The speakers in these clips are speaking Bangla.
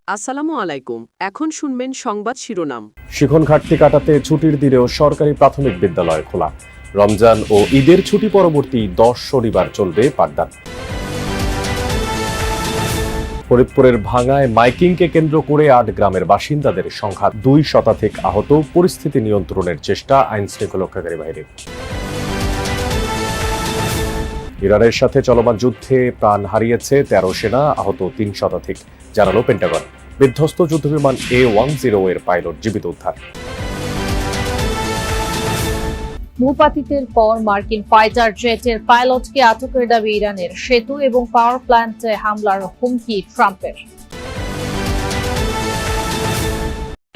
আসসালামু আলাইকুম। এখন শুনবেন সংবাদ শিরোনাম। শিখন ঘাটতি কাটাতে ছুটির দিনেও সরকারি প্রাথমিক বিদ্যালয় খোলা। রমজান ও ঈদের ছুটি পরবর্তী 10 শনিবার চলবে পাঠদান। ফরিদপুরের ভাঙ্গায় মাইকিংকে কেন্দ্র করে 8 গ্রামের বাসিন্দাদের সংঘাত, 2 শতাধিক আহত, পরিস্থিতি নিয়ন্ত্রণের চেষ্টা আইন শৃঙ্খলা রক্ষাকারী বাহিনীর। ইরানের সাথে চলমান যুদ্ধে প্রাণ হারিয়েছে 13 সেনা, আহত 3 শতাধিক, জানালো পেন্টাগন। বিধ্বস্ত যুদ্ধবিমান A-10 এর পাইলট জীবিত উদ্ধার। ভূপাতিতের পর মার্কিন ফাইটার জেটের পাইলটকে আটকের দাবি ইরানের। সেতু এবং পাওয়ার প্ল্যান্টে হামলার হুমকি ট্রাম্পের।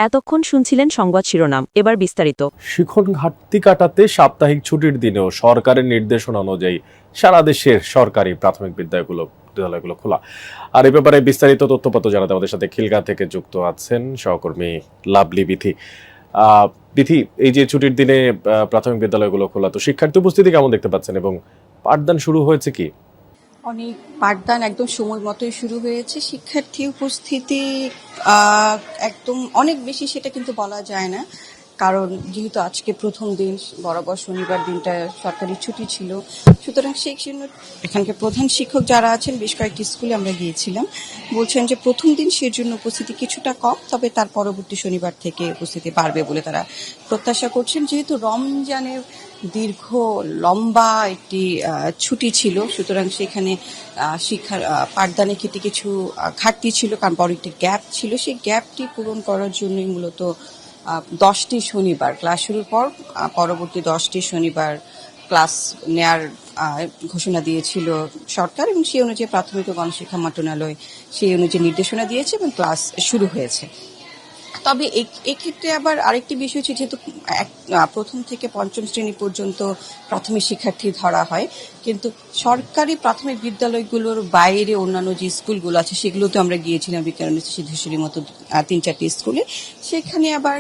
এতক্ষণ শুনছিলেন সংবাদ শিরোনাম, এবার বিস্তারিত। শিখন ঘাটতি কাটাতে সাপ্তাহিক ছুটির দিনেও সরকারের নির্দেশনা অনুযায়ী সারা দেশের সরকারি প্রাথমিক বিদ্যালয়গুলো খোলা। আর এ ব্যাপারে বিস্তারিত তথ্যপত্র জানাতে আমাদের সাথে খিলগাঁও থেকে যুক্ত আছেন সহকর্মী লাভলি বিথি। বিথি, এই যে ছুটির দিনে প্রাথমিক বিদ্যালয়গুলো খোলা, তো শিক্ষার্থী উপস্থিতি কেমন দেখতে পাচ্ছেন এবং পাঠদান শুরু হয়েছে কি? অনেক পাঠদান একদম সময় মতোই শুরু হয়েছে। শিক্ষার্থী উপস্থিতি একদম অনেক বেশি সেটা কিন্তু বলা যায় না, কারণ যেহেতু আজকে প্রথম দিন, বরাবর শনিবার দিনটা সরকারি ছুটি ছিল, সুতরাং সেই জন্য এখানকার প্রধান শিক্ষক যারা আছেন বেশ কয়েকটি স্কুলে আমরা গিয়েছিলাম, বলছেন যে প্রথম দিন সেই জন্য উপস্থিতি কিছুটা কম, তবে তার পরবর্তী শনিবার থেকে উপস্থিতি বাড়বে বলে তারা প্রত্যাশা করছেন। যেহেতু রমজানের দীর্ঘ লম্বা একটি ছুটি ছিল, সুতরাং সেখানে শিক্ষার পাঠদানের ক্ষেত্রে কিছু ঘাটতি ছিল, কারণ বড় একটি গ্যাপ ছিল। সেই গ্যাপটি পূরণ করার জন্যই মূলত 10টি শনিবার ক্লাস শুরুর পর পরবর্তী 10টি শনিবার ক্লাস নেয়ার ঘোষণা দিয়েছিল সরকার, এবং সেই অনুযায়ী প্রাথমিক ও গণশিক্ষা মন্ত্রণালয় সেই অনুযায়ী নির্দেশনা দিয়েছে এবং ক্লাস শুরু হয়েছে। তবে এক্ষেত্রে আবার আরেকটি বিষয় হচ্ছে, যেহেতু প্রথম থেকে পঞ্চম শ্রেণী পর্যন্ত প্রাথমিক শিক্ষার্থী ধরা হয়, কিন্তু সরকারি প্রাথমিক বিদ্যালয়গুলোর বাইরে অন্যান্য যে স্কুলগুলো আছে সেগুলোতে আমরা গিয়েছিলাম, বিজ্ঞানানন্দ সিদ্ধেশ্বরীর মতো 3-4টি স্কুলে। সেখানে আবার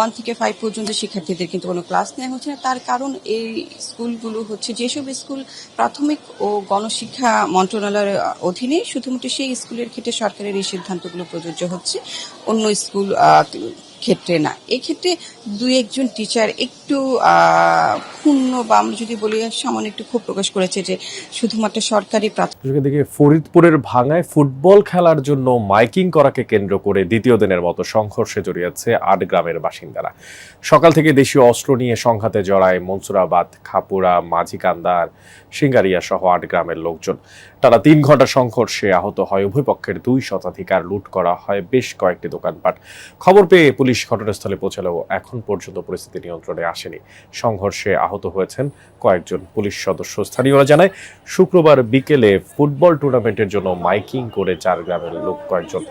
1 থেকে 5 পর্যন্ত শিক্ষার্থীদের কিন্তু কোনো ক্লাস নেওয়া হচ্ছে না। তার কারণ এই স্কুলগুলো হচ্ছে যেসব স্কুল প্রাথমিক ও গণশিক্ষা মন্ত্রণালয়ের অধীনে, শুধুমাত্র সেই স্কুলের ক্ষেত্রে সরকারের এই সিদ্ধান্তগুলো প্রযোজ্য হচ্ছে, অন্য স্কুল ক্ষেত্রে না। এক্ষেত্রে 2-1জন টিচার একটু ক্ষুণ্ণ বা আমরা যদি বলি সামান্য একটু ক্ষোভ প্রকাশ করেছে যে শুধুমাত্র সরকারি দিকে ফরিদপুরের ভাঙ্গায় ফুটবল খেলার জন্য মাইকিং করাকে কেন্দ্র করে দ্বিতীয় দিনের মতো সংঘর্ষে জড়িয়েছে 8 গ্রামের বাসিন্দারা। সকাল থেকে দেশীয় অস্ত্র নিয়ে সংঘাতে জড়ায় মনসুরাবাদ, খাপুরা, মাঝিকান্দার, সিঙ্গারিয়া সহ 8 গ্রামের লোকজন। টানা 3 ঘন্টা সংঘর্ষে আহত হয় উভয় পক্ষের 2 শতাধিক, আর লুট করা হয় বেশ কয়েকটি দোকানপাট। খবর পেয়ে পুলিশ ঘটনাস্থলে পৌঁছালেও এখন পর্যন্ত পরিস্থিতি নিয়ন্ত্রণে আসেনি। সংঘর্ষে আহত হয়েছেন কয়েকজন পুলিশ সদস্য। স্থানীয়রা জানায়, শুক্রবার বিকেলে ফুটবল টুর্নামেন্টের জন্য মাইকিং করে 4 গ্রামের লোক কয়েকজন।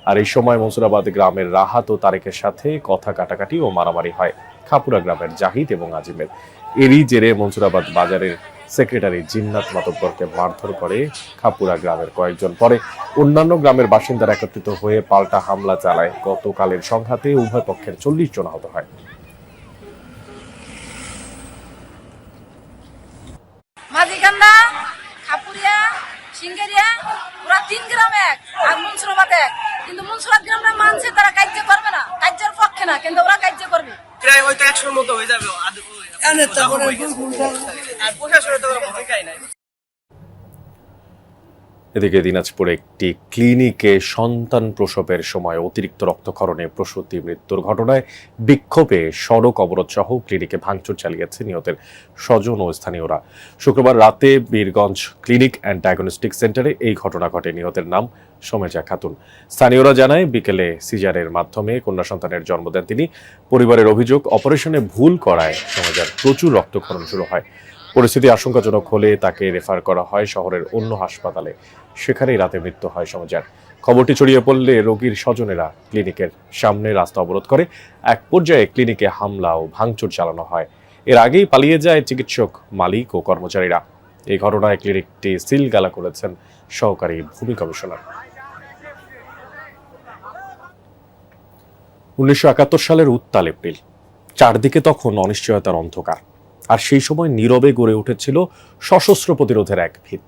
আর এই সময় মনসুরাবাদ গ্রামের রাহাত ও তারেকের সাথে কথা কাটাকাটি ও মারামারি হয় খাপুরা গ্রামের জাহিদ এবং আজিমের। এরই জেরে মনসুরাবাদ বাজারের সেক্রেটারি জিন্নাত মাতব্বরকে মারধর করে খাপুরা গ্রামের কয়েকজন। পরে অন্যান্য গ্রামের বাসিন্দারা একত্রিত হয়ে পাল্টা হামলা চালায়। গতকালের সংঘাতে উভয় পক্ষের 40 জন আহত হয়। মাঝিকান্দা, খাপুরিয়া, সিঙ্গারিয়া, পুরা 3 গ্রাম এক, আর মনসুরাবাদ এক। কিন্তু মনসুরাবাদ গ্রামের মানছে তারা কার্য করবে না, কার্যের পক্ষে না, কিন্তু ওরা কার্য করবে। প্রায় হয়তো 100-র মতো হয়ে যাবে। আর প্রশাসনের তো ভূমিকাই নাই। এদিকে দিনাজপুরে একটি ক্লিনিকে সন্তান প্রসবের সময় অতিরিক্ত রক্তক্ষরণে প্রসূতি মৃত্যুর ঘটনায় বিক্ষোভে সড়ক অবরোধ সহ ক্লিনিকে ভাঙচুর চালিয়েছে নিহতের স্বজন ও স্থানীয়রা। শুক্রবার রাতে বীরগঞ্জ ক্লিনিক অ্যান্ড ডায়াগনস্টিক সেন্টারে এই ঘটনা ঘটে। নিহতের নাম সোমেজা খাতুন। স্থানীয়রা জানায়, বিকেলে সিজারের মাধ্যমে কন্যা সন্তানের জন্ম দেন তিনি। পরিবারের অভিযোগ, অপারেশনে ভুল করায় সোমেজার প্রচুর রক্তক্ষরণ শুরু হয়। পরিস্থিতি আশঙ্কাজনক হলে তাকে রেফার করা হয় শহরের অন্য হাসপাতালে। সেখানেই রাতে মৃত্যু হয় সোমেজার। খবরটি ছড়িয়ে পড়লে রোগীর স্বজনেরা ক্লিনিকের সামনে রাস্তা অবরোধ করে। এক পর্যায়ে ক্লিনিকে হামলা ও ভাঙচুর চালানো হয়। এর আগেই পালিয়ে যায় চিকিৎসক, মালিক ও কর্মচারীরা। এই ঘটনায় ক্লিনিকটি সিলগালা করেছেন সহকারী ভূমি কমিশনার। 1971 সালের উত্তাল এপ্রিল। চারদিকে তখন অনিশ্চয়তার অন্ধকার। আর সেই সময় নীরবে গড়ে উঠেছিল সশস্ত্র প্রতিরোধের এক ভিত।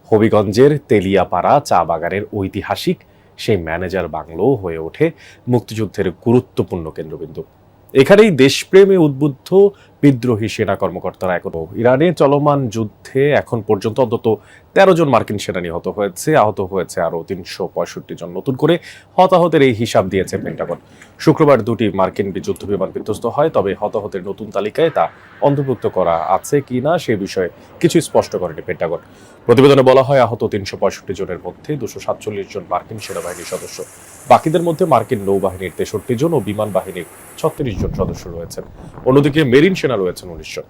হবিগঞ্জের তেলিয়াপাড়া চা বাগানের ঐতিহাসিক সেই ম্যানেজার বাংলোও হয়ে ওঠে মুক্তিযুদ্ধের গুরুত্বপূর্ণ কেন্দ্রবিন্দু। এখানেই দেশপ্রেমে উদ্বুদ্ধ বিদ্রোহী সেনা কর্মকর্তারা এখনো ইরানে চলমান যুদ্ধে এখন পর্যন্ত অন্তত 13 জন মার্কিন সেনা নিহত হয়েছে, আহত হয়েছে আরও 365 জন। নতুন করে হতাহতের এই হিসাব দিয়েছে পেন্টাগন। শুক্রবার 2টি মার্কিন যুদ্ধবিমান বিধ্বস্ত হয়, তবে হতাহতের নতুন তালিকায় তা অন্তর্ভুক্ত করা আছে কিনা সে বিষয়ে কিছু স্পষ্ট করেনি পেন্টাগন। প্রতিবেদনে বলা হয় আহত 365 জনের মধ্যে 247 জন মার্কিন সেনাবাহিনীর সদস্য। বাকিদের মধ্যে মার্কিন নৌবাহিনীর 63 জন ও বিমান বাহিনীর 36 জন সদস্য রয়েছেন। অন্যদিকে মেরিন সেনা রয়েছেন 19 জন।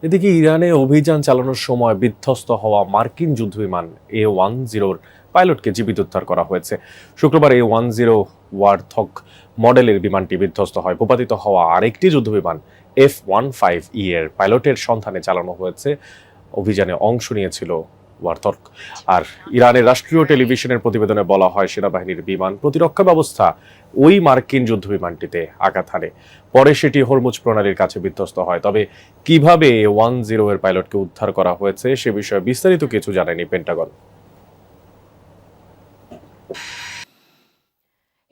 এদিকে ইরানে অভিযান চালানোর সময় বিধ্বস্ত হওয়া মার্কিন যুদ্ধবিমান A-10 পাইলটকে জীবিত উদ্ধার করা হয়েছে। শুক্রবার A-10 ওয়ারথগ মডেলের বিমানটি বিধ্বস্ত হয়। ভূপাতিত হওয়া আরেকটি যুদ্ধবিমান F-15E এর পাইলটের সন্ধানে চালানো হয়েছে। অভিযানে অংশ নিয়েছিল ওয়ারথগ। আর ইরানের রাষ্ট্রীয় টেলিভিশনের প্রতিবেদনে বলা হয় সেনাবাহিনীর বিমান প্রতিরক্ষা ব্যবস্থা ওই মার্কিন যুদ্ধবিমানটিতে আঘাত হানে। পরে সেটি হরমুজ প্রণালীর কাছে বিধ্বস্ত হয়। তবে কিভাবে A-10 এর পাইলটকে উদ্ধার করা হয়েছে সে বিষয়ে বিস্তারিত কিছু জানায়নি পেন্টাগন।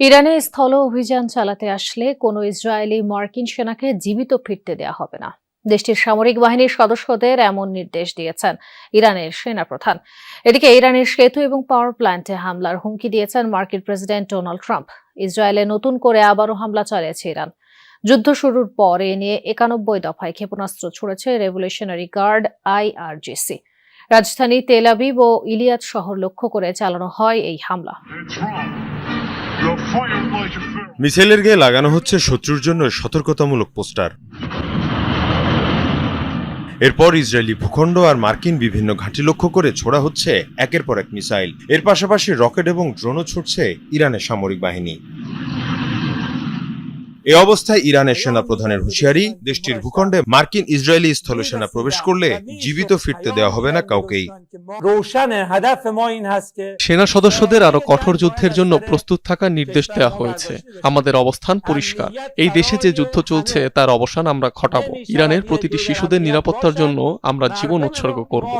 ইরানে স্থল অভিযান চালাতে আসলে কোনো ইসরায়েলি মার্কিন সেনাকে জীবিত ফিরতে দেওয়া হবে না। দেশটির সামরিক বাহিনীর সদস্যদের এমন নির্দেশ দিয়েছেন ইরানের সেনাপ্রধান। এদিকে ইরানের সেতু এবং পাওয়ার প্ল্যান্টে হামলার হুমকি দিয়েছেন মার্কিন প্রেসিডেন্ট ডোনাল্ড ট্রাম্প। ইসরায়েলে নতুন করে আবারও হামলা চালিয়েছে ইরান। যুদ্ধ শুরুর পর এ নিয়ে 91 দফায় ক্ষেপণাস্ত্র ছুড়েছে রেভলিউশনারি গার্ড IRGC। রাজধানী তেল আবিব ও ইলিয়াত শহর লক্ষ্য করে চালানো হয় এই হামলা। মিসাইলের গায়ে লাগানো হচ্ছে শত্রুর জন্য সতর্কতামূলক পোস্টার। এরপর ইসরায়েলি ভূখণ্ড আর মার্কিন বিভিন্ন ঘাঁটি লক্ষ্য করে ছোড়া হচ্ছে একের পর এক মিসাইল। এর পাশাপাশি রকেট এবং ড্রোনও ছুটছে ইরানের সামরিক বাহিনী। এ অবস্থায় ইরানের সেনা প্রধানের হুঁশিয়ারি, দেশটির ভূখণ্ডে মার্কিন ইসরায়েলি স্থলসেনা প্রবেশ করলে জীবিত ফিরতে দেওয়া হবে না কাউকেই। সেনা সদস্যদের আরো কঠোর যুদ্ধের জন্য প্রস্তুত থাকার নির্দেশ দেওয়া হয়েছে। আমাদের অবস্থান পরিষ্কার, এই দেশে যে যুদ্ধ চলছে তার অবসান আমরা ঘটাবো। ইরানের প্রতিটি শিশুদের নিরাপত্তার জন্য আমরা জীবন উৎসর্গ করব।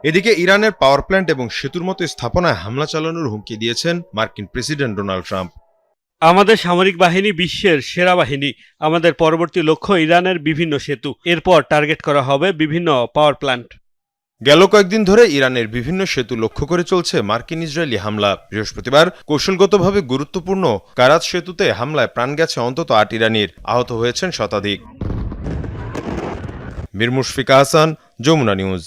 এদিকে ইরানের পাওয়ার প্ল্যান্ট এবং সেতুর মতো স্থাপনায় হামলা চালানোর হুমকি দিয়েছেন মার্কিন প্রেসিডেন্ট ডোনাল্ড ট্রাম্প। আমাদের সামরিক বাহিনী বিশ্বের সেরা বাহিনী। আমাদের পরবর্তী লক্ষ্য ইরানের বিভিন্ন সেতু, এরপর টার্গেট করা হবে বিভিন্ন পাওয়ার প্ল্যান্ট। গেল কয়েকদিন ধরে ইরানের বিভিন্ন সেতু লক্ষ্য করে চলছে মার্কিন ইসরায়েলি হামলা। বৃহস্পতিবার কৌশলগতভাবে গুরুত্বপূর্ণ কারাত সেতুতে হামলায় প্রাণ গেছে অন্তত 8 ইরানির, আহত হয়েছেন শতাধিক। মীর মুশফিকা হাসান, যমুনা নিউজ।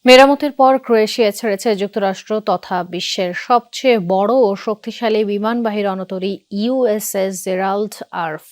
মেরামতের পর ক্রোয়েশিয়া ছেড়েছে যুক্তরাষ্ট্র তথা বিশ্বের সবচেয়ে বড় ও শক্তিশালী বিমানবাহী রণতরী USS জেরাল্ড আর